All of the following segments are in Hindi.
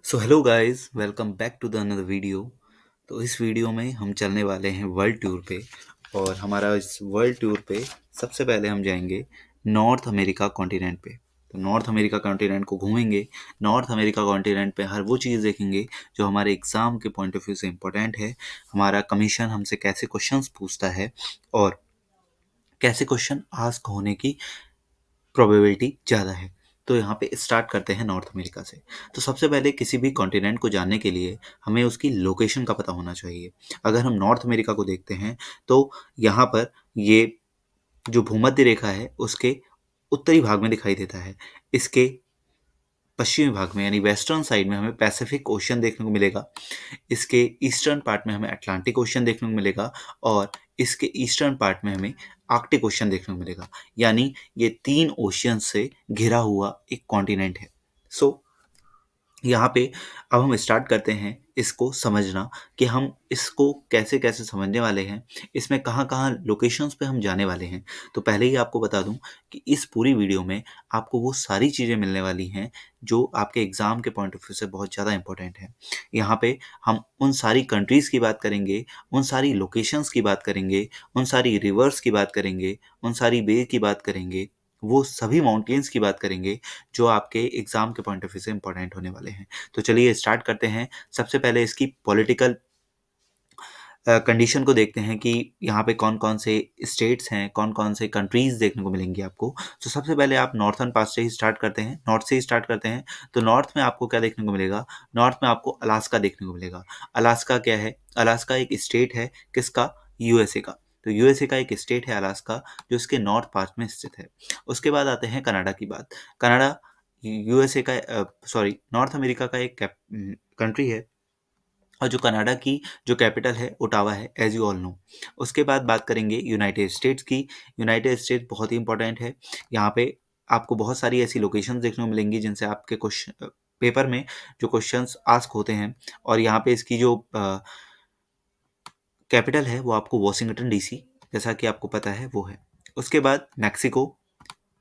So hello guys, welcome back to the another video. तो इस वीडियो में हम चलने वाले हैं वर्ल्ड टूर पे। और हमारा इस वर्ल्ड टूर पे सबसे पहले हम जाएंगे नॉर्थ अमेरिका कॉन्टिनेंट पे। तो नॉर्थ अमेरिका कॉन्टिनेंट को घूमेंगे। नॉर्थ अमेरिका कॉन्टिनेंट पे हर वो चीज़ देखेंगे जो हमारे एग्ज़ाम के पॉइंट ऑफ व्यू से इम्पोर्टेंट है। हमारा कमीशन हमसे कैसे क्वेश्चंस पूछता है और कैसे क्वेश्चन आस्क होने की प्रोबेबिलिटी ज़्यादा है। तो यहाँ पे स्टार्ट करते हैं नॉर्थ अमेरिका से। तो सबसे पहले किसी भी कॉन्टिनेंट को जानने के लिए हमें उसकी लोकेशन का पता होना चाहिए। अगर हम नॉर्थ अमेरिका को देखते हैं तो यहाँ पर ये जो भूमध्य रेखा है उसके उत्तरी भाग में दिखाई देता है। इसके पश्चिमी भाग में यानी वेस्टर्न साइड में हमें पैसिफिक ओशियन देखने को मिलेगा। इसके ईस्टर्न पार्ट में हमें अटलांटिक ओशियन देखने को मिलेगा और इसके ईस्टर्न पार्ट में हमें आर्कटिक ओशियन देखने को मिलेगा। यानी ये 3 ओशियन से घिरा हुआ एक कॉन्टिनेंट है। सो यहाँ पे अब हम स्टार्ट करते हैं इसको समझना कि हम इसको कैसे-कैसे समझने वाले हैं, इसमें कहाँ-कहाँ लोकेशंस पे हम जाने वाले हैं। तो पहले ही आपको बता दूँ कि इस पूरी वीडियो में आपको वो सारी चीज़ें मिलने वाली हैं, जो आपके एग्ज़ाम के पॉइंट ऑफ व्यू से बहुत ज़्यादा इम्पोर्टेंट हैं। यहाँ पे हम उन सारी कंट्रीज़ की बात करेंगे, उन सारी लोकेशंस की बात करेंगे, उन सारी रिवर्स की बात करेंगे, उन सारी बे की बात करेंगे, वो सभी माउंटेन्स की बात करेंगे, जो आपके एग्ज़ाम के पॉइंट ऑफ व्यू से इम्पोर्टेंट होने वाले हैं। तो चलिए स्टार्ट करते हैं। सबसे पहले इसकी पॉलिटिकल कंडीशन को देखते हैं कि यहाँ पे कौन-कौन से स्टेट्स हैं, कौन-कौन से कंट्रीज़ देखने को मिलेंगी आपको। तो सबसे पहले आप नॉर्थर्न पार्ट से ही स्टार्ट करते हैं, नॉर्थ से ही स्टार्ट करते हैं। तो नॉर्थ में आपको क्या देखने को मिलेगा? नॉर्थ में आपको अलास्का देखने को मिलेगा। अलास्का क्या है? अलास्का एक स्टेट है, किसका? यूएसए का। तो यूएसए का एक स्टेट है अलास्का, जो इसके नॉर्थ पार्ट में स्थित है। उसके बाद आते हैं कनाडा की बात। कनाडा यूएसए का सॉरी नॉर्थ अमेरिका का एक कंट्री है और जो कनाडा की जो कैपिटल है ओटावा है, एज यू ऑल नो। उसके बाद बात करेंगे यूनाइटेड स्टेट्स की। यूनाइटेड स्टेट्स बहुत ही इंपॉर्टेंट है। यहाँ पे आपको बहुत सारी ऐसी लोकेशन देखने को मिलेंगी जिनसे आपके क्वेश्चन पेपर में जो क्वेश्चंस आस्क होते हैं। और यहाँ पे इसकी जो कैपिटल है वो आपको वॉशिंगटन डीसी, जैसा कि आपको पता है वो है। उसके बाद मैक्सिको।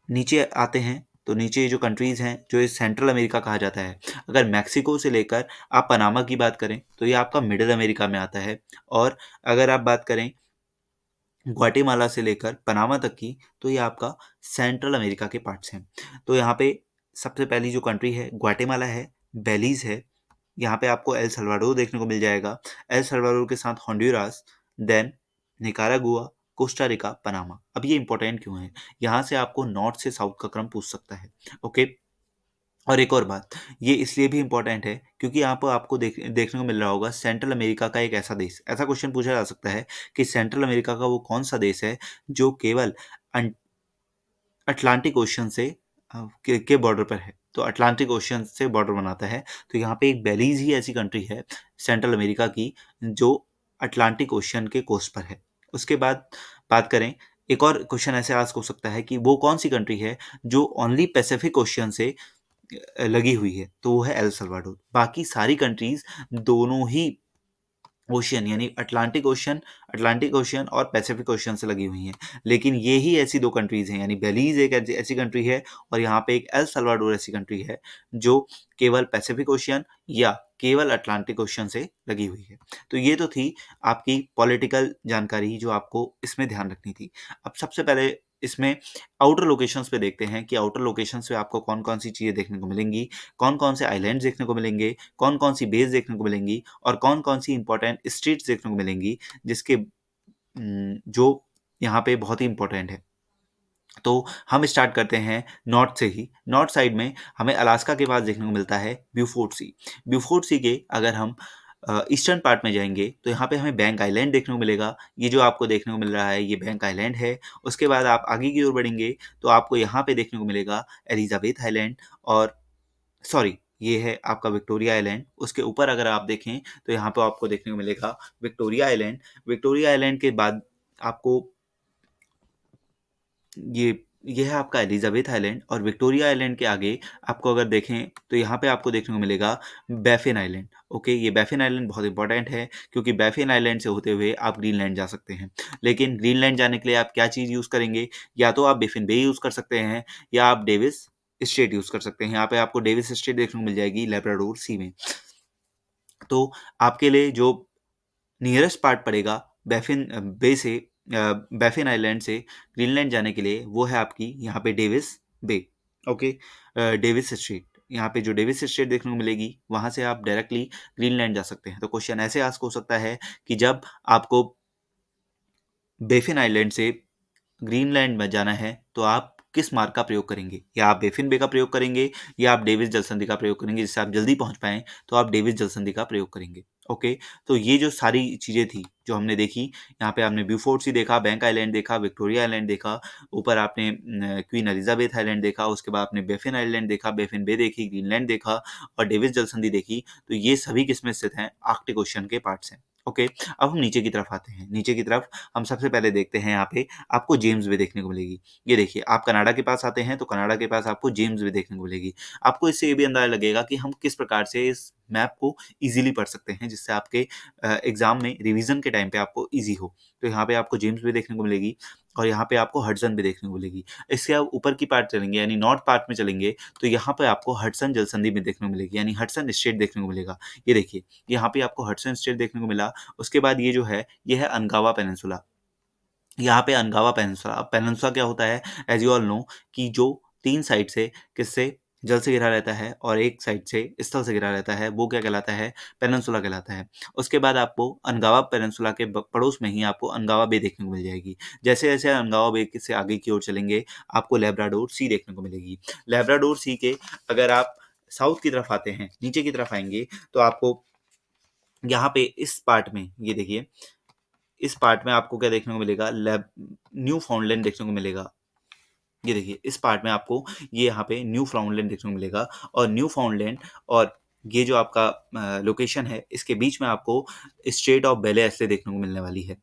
नीचे आते हैं तो नीचे जो कंट्रीज़ हैं जो इस सेंट्रल अमेरिका कहा जाता है। अगर मैक्सिको से लेकर आप पनामा की बात करें तो ये आपका मिडिल अमेरिका में आता है। और अगर आप बात करें ग्वाटेमाला से लेकर पनामा तक की तो ये आपका सेंट्रल अमेरिका के पार्ट्स हैं। तो यहाँ पे सबसे पहली जो कंट्री है ग्वाटेमाला है, बेलीज़ है। यहाँ पे आपको एल सल्वाडोर देखने को मिल जाएगा। एल सल्वाडोर के साथ Honduras, then Nicaragua, Costa Rica, Panama. अब ये इंपॉर्टेंट क्यों है? यहाँ से आपको नॉर्थ से साउथ का क्रम पूछ सकता है। ओके। और एक और बात, ये इसलिए भी इम्पोर्टेंट है क्योंकि यहाँ पर आपको देखने को मिल रहा होगा सेंट्रल अमेरिका का एक ऐसा देश। ऐसा क्वेश्चन पूछा जा सकता है कि सेंट्रल अमेरिका का वो कौन-सा देश है जो केवल अन अटलांटिक ओशन से के बॉर्डर पर है। तो अटलांटिक ओशन से बॉर्डर बनाता है। तो यहाँ पे एक बेलीज़ ही ऐसी कंट्री है सेंट्रल अमेरिका की जो अटलांटिक ओशन के कोस्ट पर है। उसके बाद बात करें, एक और क्वेश्चन ऐसे आस्क हो सकता है कि वो कौन-सी कंट्री है जो ओनली पैसिफिक ओशियन से लगी हुई है? तो वो है एल सल्वाडोर। बाकी सारी कंट्रीज़ दोनों ही ओशियन यानी अटलांटिक ओशियन और पैसिफिक ओशियन से लगी हुई हैं। लेकिन ये ही ऐसी 2 कंट्रीज़ हैं, यानी बेलीज़ एक ऐसी ऐसी कंट्री है और यहाँ पे एक एल सल्वाडोर ऐसी कंट्री है जो केवल पैसिफिक ओशियन या केवल अटलांटिक ओशियन से लगी हुई है। तो ये तो थी आपकी पॉलिटिकल जानकारी जो आपको इसमें ध्यान रखनी थी। अब सबसे पहले इसमें आउटर लोकेशंस पे देखते हैं कि आउटर लोकेशंस पे आपको कौन-कौन सी चीज़ें देखने को मिलेंगी, कौन-कौन से आइलैंड्स देखने को मिलेंगे, कौन-कौन सी बेस देखने को मिलेंगी और कौन-कौन सी इंपॉर्टेंट स्ट्रीट्स देखने को मिलेंगी जिसके जो यहाँ पे बहुत ही इंपॉर्टेंट है। तो हम स्टार्ट करते हैं नॉर्थ से ही। नॉर्थ साइड में हमें अलास्का के पास देखने को मिलता है ब्यूफोर्ट सी। ब्यूफोर्ट सी के अगर हम ईस्टर्न पार्ट में जाएँगे तो यहाँ पे हमें बैंक आइलैंड देखने को मिलेगा। ये जो आपको देखने को मिल रहा है ये बैंक आइलैंड है। उसके बाद आप आगे की ओर बढ़ेंगे तो आपको यहाँ पे देखने को मिलेगा एलिज़ाबेथ आइलैंड और सॉरी ये है आपका विक्टोरिया आइलैंड। उसके ऊपर अगर आप देखें तो यहाँ पे आपको देखने को मिलेगा विक्टोरिया आइलैंड। विक्टोरिया आइलैंड के बाद आपको ये है आपका एलिज़ाबेथ आइलैंड और विक्टोरिया आइलैंड के आगे आपको अगर देखें तो यहाँ पे आपको देखने को मिलेगा बैफिन आइलैंड। ओके, ये बैफिन आइलैंड बहुत इंपॉर्टेंट है क्योंकि बैफिन आइलैंड से होते हुए आप ग्रीनलैंड जा सकते हैं। लेकिन ग्रीनलैंड जाने के लिए आप क्या चीज़ यूज़ करेंगे? या तो आप बैफिन बे यूज़ कर सकते हैं या आप डेविस स्टेट यूज़ कर सकते हैं। यहाँ पे आपको डेविस स्टेट देखने को मिल जाएगी लैब्राडोर सी में। तो आपके लिए जो नियरेस्ट पार्ट पड़ेगा बैफिन आइलैंड से ग्रीनलैंड जाने के लिए, वो है आपकी यहाँ पे डेविस बे। ओके, डेविस स्ट्रेट, यहाँ पे जो डेविस स्ट्रेट देखने को मिलेगी, वहाँ से आप डायरेक्टली ग्रीनलैंड जा सकते हैं। तो क्वेश्चन ऐसे आस्क हो सकता है कि जब आपको बेफिन आइलैंड से ग्रीनलैंड में जाना है तो आप किस मार्ग का प्रयोग करेंगे? या आप बेफिन बे का प्रयोग करेंगे या आप डेविस जलसंधि का प्रयोग करेंगे, जिससे आप जल्दी पहुंच पाएं तो आप डेविस जलसंधि का प्रयोग करेंगे। ओके, तो ये जो सारी चीजें थी जो हमने देखी, यहाँ पे आपने ब्यूफोर्ट सी देखा, बैंक आइलैंड देखा, विक्टोरिया आइलैंड देखा, ऊपर आपने क्वीन एलिजाबेथ आइलैंड देखा, उसके बाद आपने बेफिन आइलैंड देखा, बेफिन बे देखी, ग्रीनलैंड देखा और डेविस जलसंधि देखी। तो ये सभी किसमें स्थित हैं? आर्कटिक ओशन के पार्ट्स हैं। ओके, अब हम नीचे की तरफ आते हैं। नीचे की तरफ हम सबसे पहले देखते हैं, यहाँ पे आपको जेम्स बे देखने को मिलेगी। ये देखिए, आप कनाडा के पास आते हैं तो कनाडा के पास आपको जेम्स बे देखने को मिलेगी। आपको इससे ये भी अंदाजा लगेगा कि हम किस प्रकार से इस मैप को इजीली पढ़ सकते हैं, जिससे आपके एग्जाम में रिवीजन के टाइम पे आपको इजी हो। तो यहाँ पे आपको जेम्स बे देखने को मिलेगी और यहाँ पे आपको हडसन बे देखने को मिलेगी। इससे आप ऊपर की पार्ट चलेंगे, यानी नॉर्थ पार्ट में चलेंगे, तो यहाँ पे आपको हडसन जलसंधि में देखने को मिलेगी, यानी हडसन स्टेट देखने को मिलेगा। ये देखिए, यहाँ पे आपको हडसन स्टेट देखने को मिला। उसके बाद ये जो है, ये है अनगावा पेनिनसुला। यहाँ पे अनगावा पेनिनसुला, अब पेनिनसुला क्या होता है, एज यू ऑल नो, कि जो 3 साइड से किससे जल से घिरा रहता है और एक साइड से स्थल से घिरा रहता है, वो क्या कहलाता है? पेनिनसुला कहलाता है। उसके बाद आपको अनगावा पेनिनसुला के पड़ोस में ही आपको अनगावा बे देखने को मिल जाएगी। जैसे जैसे अनगावा बे से आगे की ओर चलेंगे, आपको लैब्राडोर सी देखने को मिलेगी। लैब्राडोर सी के अगर आप साउथ की तरफ आते हैं, नीचे की तरफ आएंगे, तो आपको यहाँ पे इस पार्ट में, ये देखिए, इस पार्ट में आपको क्या देखने को मिलेगा? न्यू फाउंडलैंड देखने को मिलेगा। ये देखिए, इस पार्ट में आपको ये यहाँ पे न्यू फाउंडलैंड देखने को मिलेगा और न्यू फाउंडलैंड और ये जो आपका लोकेशन है, इसके बीच में आपको स्ट्रेट ऑफ बेले ऐसले देखने को मिलने वाली है।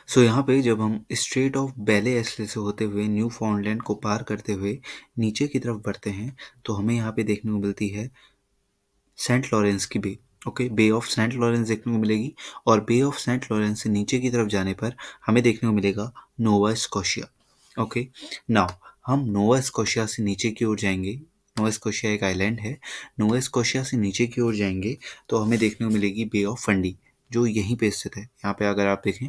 सो यहाँ पे जब हम स्ट्रेट ऑफ बेले ऐसले से होते हुए न्यू फाउंडलैंड को पार करते हुए नीचे की तरफ बढ़ते हैं, तो हमें यहाँ पे देखने को मिलती है सेंट लॉरेंस की bay. Okay, bay of Saint Lawrence देखने को मिलेगी और बे ऑफ सेंट लॉरेंस से नीचे की तरफ जाने पर हमें देखने को मिलेगा नोवा स्कॉशिया। ओके, नाउ हम नोवा स्कॉशिया से नीचे की ओर जाएंगे। नोवा स्कॉशिया एक आइलैंड है। नोवा स्कॉशिया से नीचे की ओर जाएंगे तो हमें देखने को मिलेगी बे ऑफ फंडी, जो यहीं पे स्थित है। यहाँ पे अगर आप देखें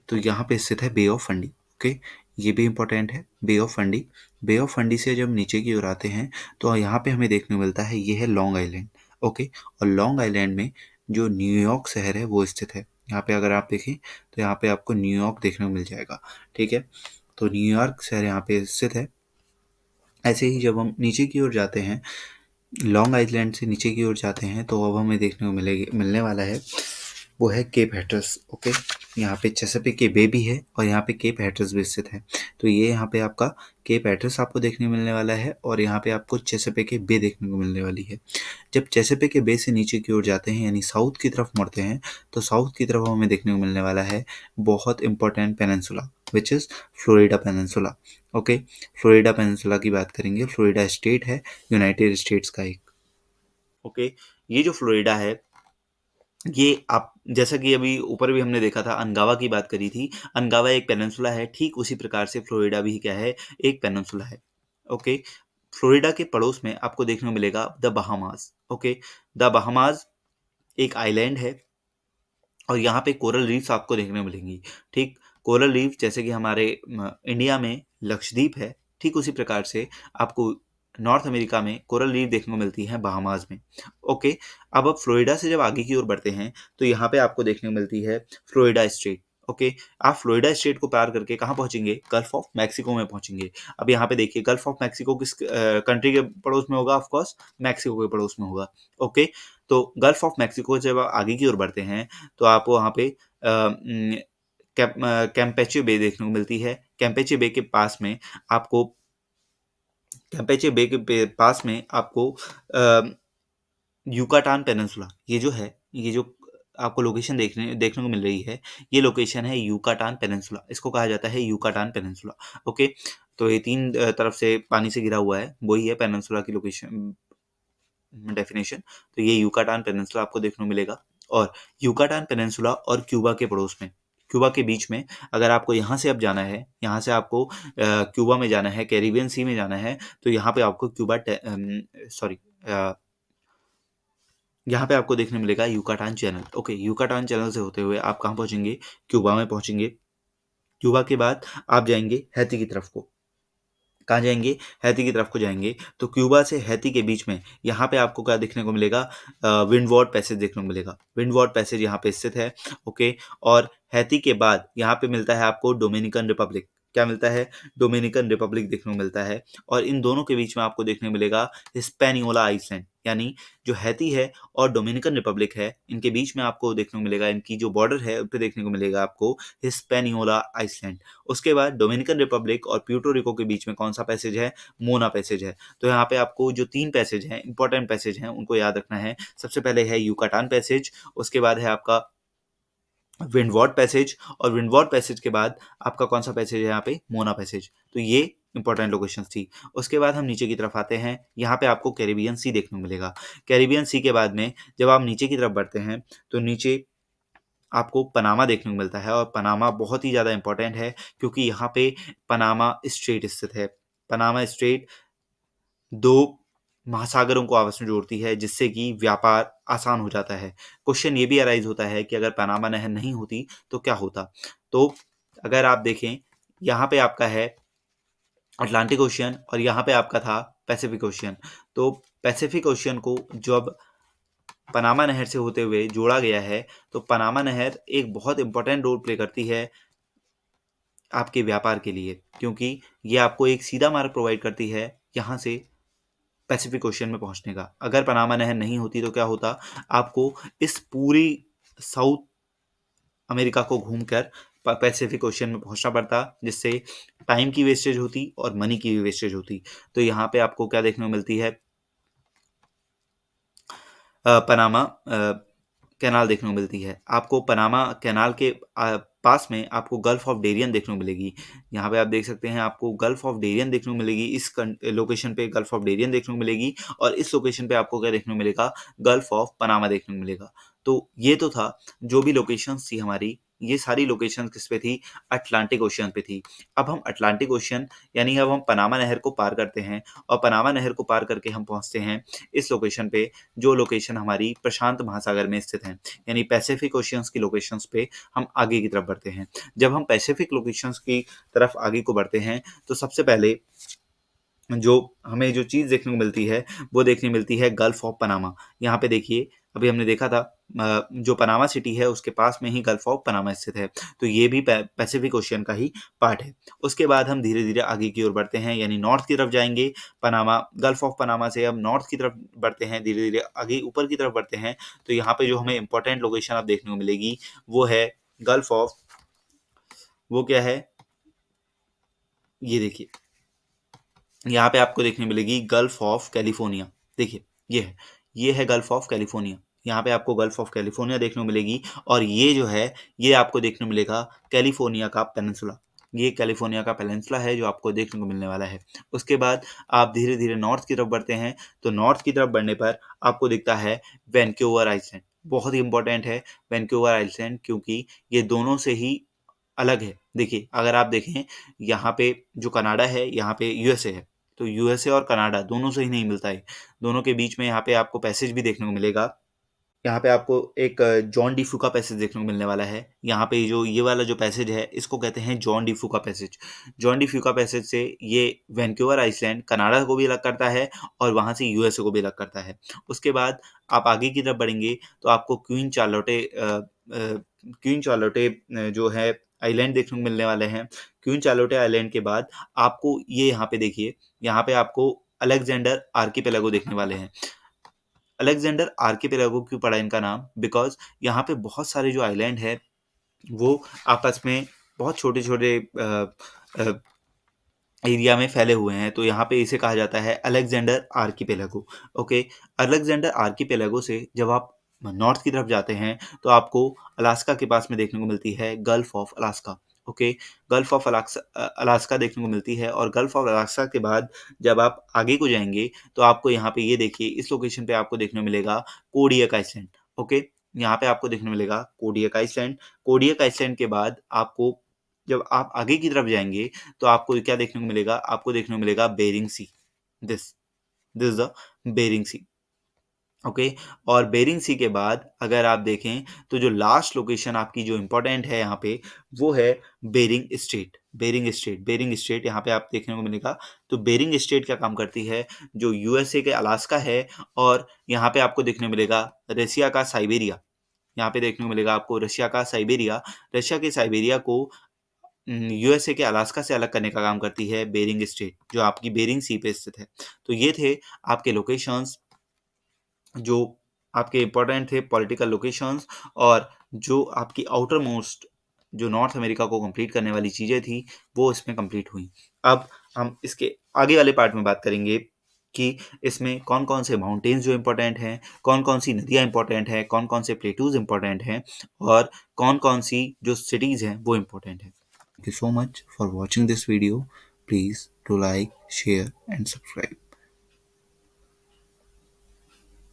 तो यहाँ पे स्थित है बे ऑफ फंडी। ओके, ये भी इंपॉर्टेंट है, bay of Fundy. Bay of Fundy से जब नीचे की ओर आते हैं तो यहाँ पे हमें देखने को मिलता है, ये है लॉन्ग आइलैंड। ओके, और लॉन्ग आइलैंड में जो न्यूयॉर्क शहर है वो स्थित है। यहाँ पे अगर आप देखें तो यहाँ पे आपको न्यूयॉर्क देखने को मिल जाएगा। ठीक है, तो न्यूयॉर्क शहर यहाँ पे स्थित है। ऐसे ही जब हम नीचे की ओर जाते हैं, लॉन्ग आइलैंड से नीचे की ओर जाते हैं, तो अब हमें देखने को मिलने वाला है, वो है केप हैटर्स। ओके, यहाँ पे चेसापेake के बे भी है और यहाँ पे केप हैटर्स भी स्थित है। तो ये यहाँ पे आपका केप हैटर्स आपको देखने को मिलने वाला है और यहाँ पे आपको चेसापेake के बे देखने को मिलने वाली है। जब चेसापेake के बे से नीचे की ओर जाते हैं, यानी साउथ की तरफ मुड़ते हैं, तो साउथ की तरफ हमें देखने को मिलने वाला है बहुत important peninsula, which is Florida peninsula. Okay, Florida peninsula की बात करेंगे। फ्लोरिडा स्टेट है यूनाइटेड स्टेट्स का एक। ओके, ये जो फ्लोरिडा है, ये आप जैसा कि अभी ऊपर भी हमने देखा था, अनगावा की बात करी थी। अनगावा एक पेनिनसुला है, ठीक उसी प्रकार से फ्लोरिडा भी क्या है? एक पेनिनसुला है। ओके, फ्लोरिडा के पड़ोस में आपको देखने को मिलेगा the Bahamas. Okay, the Bahamas एक आइलैंड है और यहाँ पे कोरल रीफ्स आपको देखने को मिलेंगी। ठीक, कोरल रीफ जैसे कि हमारे इंडिया में लक्षद्वीप है, ठीक उसी प्रकार से आपको नॉर्थ अमेरिका में कोरल रीफ देखने को मिलती है बहामास में। ओके, अब फ्लोरिडा से जब आगे की ओर बढ़ते हैं तो यहाँ पे आपको देखने को मिलती है फ्लोरिडा स्टेट। ओके, आप फ्लोरिडा स्टेट को पार करके कहाँ पहुंचेंगे? गल्फ ऑफ मैक्सिको में पहुंचेंगे। अब यहाँ पे देखिए, गल्फ ऑफ मैक्सिको किस कंट्री के पड़ोस में होगा? ऑफकोर्स मैक्सिको के पड़ोस में होगा। ओके, तो गल्फ ऑफ मैक्सिको जब आप आगे की ओर बढ़ते हैं तो आपको वहाँ पे कैम्पेचे बे देखने को मिलती है। कैम्पेचे बे के पास में आपको कैम्पेचे बे के पास में आपको युकाटान पेनिनसुला, ये जो है, ये जो आपको लोकेशन देखने को मिल रही है, ये लोकेशन है युकाटान पेनिनसुला। इसको कहा जाता है युकाटान पेनिनसुला। ओके, तो ये 3 तरफ से पानी से घिरा हुआ है, वही है पेनिनसुला की लोकेशन डेफिनेशन। तो ये युकाटान पेनिनसुला आपको देखने को मिलेगा और युकाटान पेनिनसुला और क्यूबा के पड़ोस में, क्यूबा के बीच में अगर आपको यहाँ से अब जाना है, यहाँ से आपको क्यूबा में जाना है, कैरिबियन सी में जाना है, तो यहाँ पे आपको सॉरी यहाँ पे आपको देखने मिलेगा युकाटान चैनल। ओके, युकाटान चैनल से होते हुए आप कहाँ पहुँचेंगे? क्यूबा में पहुँचेंगे। क्यूबा के बाद आप जाएंगे हैती की तरफ को। कहाँ जाएंगे? हैती की तरफ को जाएंगे। तो क्यूबा से हैती के बीच में यहाँ पे आपको क्या देखने को मिलेगा? विंडवार्ड पैसेज देखने को मिलेगा। विंडवार्ड पैसेज यहाँ पे स्थित है। ओके, और हैती के बाद यहाँ पे मिलता है आपको डोमिनिकन रिपब्लिक। क्या मिलता है? डोमिनिकन रिपब्लिक देखने को मिलता है। और इन दोनों के बीच में आपको देखने को मिलेगा हिस्पैनियोला आइसलैंड, यानी जो हैती है और डोमिनिकन रिपब्लिक है, इनके बीच में आपको देखने को मिलेगा, इनकी जो बॉर्डर है उस पर देखने को मिलेगा आपको हिस्पैनियोला आइसलैंड। उसके बाद डोमिनिकन रिपब्लिक और प्यूर्टो रिको के बीच में कौन सा पैसेज है? मोना पैसेज है। तो यहाँ पे आपको जो 3 पैसेज हैं, इंपॉर्टेंट पैसेज हैं, उनको याद रखना है। सबसे पहले है युकाटान पैसेज, उसके बाद है आपका विंडवार्ड पैसेज, और विंडवार्ड पैसेज के बाद आपका कौन सा पैसेज है यहाँ पे? मोना पैसेज। तो ये इंपॉर्टेंट लोकेशंस थी। उसके बाद हम नीचे की तरफ आते हैं। यहाँ पे आपको कैरिबियन सी देखने को मिलेगा। कैरिबियन सी के बाद में जब आप नीचे की तरफ बढ़ते हैं तो नीचे आपको पनामा देखने को मिलता है, और पनामा बहुत ही ज़्यादा इंपॉर्टेंट है क्योंकि यहाँ पे पनामा स्ट्रेट स्थित है। पनामा स्ट्रेट 2 महासागरों को आपस में जोड़ती है, जिससे कि व्यापार आसान हो जाता है। क्वेश्चन ये भी अराइज होता है कि अगर पनामा नहर नहीं होती तो क्या होता? तो अगर आप देखें, यहाँ पे आपका है अटलांटिक ओशियन और यहाँ पे आपका था पैसिफिक ओशियन। तो पैसिफिक ओशियन को जब पनामा नहर से होते हुए जोड़ा गया है, तो पनामा नहर एक बहुत इंपॉर्टेंट रोल प्ले करती है आपके व्यापार के लिए, क्योंकि ये आपको एक सीधा मार्ग प्रोवाइड करती है यहाँ से पैसिफिक ओशियन में पहुंचने का। अगर पनामा नहर नहीं होती तो क्या होता? आपको इस पूरी साउथ अमेरिका को घूमकर पैसिफिक ओशियन में पहुंचना पड़ता, जिससे टाइम की वेस्टेज होती और मनी की भी वेस्टेज होती। तो यहाँ पे आपको क्या देखने को मिलती है? पनामा कैनाल देखने को मिलती है। आपको पनामा कैनाल के पास में आपको गल्फ ऑफ डेरियन देखने को मिलेगी। यहाँ पे आप देख सकते हैं, आपको गल्फ ऑफ डेरियन देखने को मिलेगी। इस लोकेशन पे गल्फ ऑफ डेरियन देखने को मिलेगी, और इस लोकेशन पे आपको क्या देखने को मिलेगा? गल्फ ऑफ पनामा देखने को मिलेगा। तो ये तो था जो भी लोकेशंस थी हमारी, ये सारी लोकेशंस किस पे थी? अटलांटिक ओशियन पे थी। अब हम अटलांटिक ओशियन यानी अब हम पनामा नहर को पार करते हैं, और पनामा नहर को पार करके हम पहुंचते हैं इस लोकेशन पे, जो लोकेशन हमारी प्रशांत महासागर में स्थित है, यानी पैसिफिक ओशियंस की लोकेशंस पे हम आगे की तरफ बढ़ते हैं। जब हम पैसिफिक लोकेशंस की तरफ आगे को बढ़ते हैं तो सबसे पहले जो हमें जो चीज़ देखने को मिलती है वो देखने मिलती है गल्फ ऑफ पनामा। यहाँ पे देखिए, अभी हमने देखा था जो पनामा सिटी है उसके पास में ही गल्फ ऑफ पनामा स्थित है, तो ये भी पैसिफिक ओशियन का ही पार्ट है। उसके बाद हम धीरे धीरे आगे की ओर बढ़ते हैं, यानी नॉर्थ की तरफ जाएंगे। पनामा गल्फ ऑफ पनामा से हम नॉर्थ की तरफ बढ़ते हैं, धीरे धीरे आगे ऊपर की तरफ बढ़ते हैं। तो यहाँ पे जो हमें इंपॉर्टेंट लोकेशन आप देखने को मिलेगी वो है गल्फ ऑफ, वो क्या है? ये देखिए, यहाँ पे आपको देखने मिलेगी गल्फ ऑफ कैलिफोर्निया। देखिए, ये है गल्फ ऑफ कैलिफोर्निया। यहाँ पे आपको गल्फ ऑफ कैलिफोर्निया देखने को मिलेगी, और ये जो है ये आपको देखने को मिलेगा कैलिफोर्निया का पेनिनसुला। ये कैलिफोर्निया का पेनिनसुला है जो आपको देखने को मिलने वाला है। उसके बाद आप धीरे धीरे नॉर्थ की तरफ बढ़ते हैं, तो नॉर्थ की तरफ बढ़ने पर आपको दिखता है वैंकूवर आइलैंड। बहुत ही इंपॉर्टेंट है वैंकूवर आइलैंड, क्योंकि ये दोनों से ही अलग है। देखिए, अगर आप देखें, यहाँ पे जो कनाडा है, यहाँ पे यूएसए है, तो यूएसए और कनाडा दोनों से ही नहीं मिलता है। दोनों के बीच में यहाँ पे आपको पैसेज भी देखने को मिलेगा। यहाँ पे आपको एक जॉन डी फूका पैसेज देखने को मिलने वाला है। यहाँ पे जो ये वाला जो पैसेज है इसको कहते हैं Juan de Fuca passage. Juan de Fuca passage से ये वैंकूवर आइसलैंड कनाडा को भी अलग करता है, और वहाँ से यूएसए को भी अलग करता है। उसके बाद आप आगे की तरफ बढ़ेंगे तो आपको क्वीन चार्लोटे जो है आइलैंड देखने को मिलने वाले हैं। क्वीन चार्लोटे आइलैंड के बाद आपको ये यहाँ पे देखिए, यहाँ पे आपको अलेक्जेंडर आर्किपेलागो देखने वाले हैं। अलेक्जेंडर आर्किपेलागो क्यों पड़ा इनका नाम? बिकॉज यहाँ पे बहुत सारे जो आइलैंड है वो आपस में बहुत छोटे छोटे एरिया में फैले हुए हैं, तो यहाँ पे इसे कहा जाता है Alexander archipelago. Okay, Alexander archipelago से जब आप नॉर्थ की तरफ जाते हैं तो आपको अलास्का के पास में देखने को मिलती है gulf of Alaska. Okay, gulf of Alaska देखने को मिलती है, और गल्फ ऑफ अलास्का के बाद जब आप आगे को जाएंगे तो आपको यहाँ पे ये देखिए, इस लोकेशन पे आपको देखने को मिलेगा कोडियक आइसलैंड। ओके, यहाँ पे आपको देखने को मिलेगा कोडियक आइसलैंड। कोडियक आइसलैंड के बाद आपको जब आप आगे की तरफ जाएंगे तो आपको क्या देखने को मिलेगा, आपको देखने को मिलेगा Bering Sea. This this the Bering Sea. Okay, और बेरिंग सी के बाद अगर आप देखें तो जो लास्ट लोकेशन आपकी जो इम्पोर्टेंट है यहाँ पे वो है बेरिंग स्ट्रेट। बेरिंग स्ट्रेट यहाँ पे आप देखने को मिलेगा। तो बेरिंग स्ट्रेट क्या काम करती है, जो यूएसए के अलास्का है, और यहाँ पे आपको देखने को मिलेगा रसिया का साइबेरिया। यहाँ पे देखने को मिलेगा आपको रशिया का साइबेरिया। रशिया के साइबेरिया को यूएसए के अलास्का से अलग करने का काम करती है बेरिंग स्ट्रेट, जो आपकी बेरिंग सी पे स्थित है। तो ये थे आपके लोकेशंस जो आपके इम्पोर्टेंट थे, पॉलिटिकल लोकेशंस, और जो आपकी आउटर मोस्ट जो नॉर्थ अमेरिका को कंप्लीट करने वाली चीज़ें थी वो इसमें कंप्लीट हुई। अब हम इसके आगे वाले पार्ट में बात करेंगे कि इसमें कौन कौन से माउंटेन्स जो इम्पोर्टेंट हैं, कौन कौन सी नदियाँ इम्पोर्टेंट हैं, कौन कौन से प्लेटूज इम्पोर्टेंट हैं, और कौन कौन सी जो सिटीज़ हैं वो इम्पोर्टेंट हैं। Thank you so much for watching this video. Please do like, share and subscribe.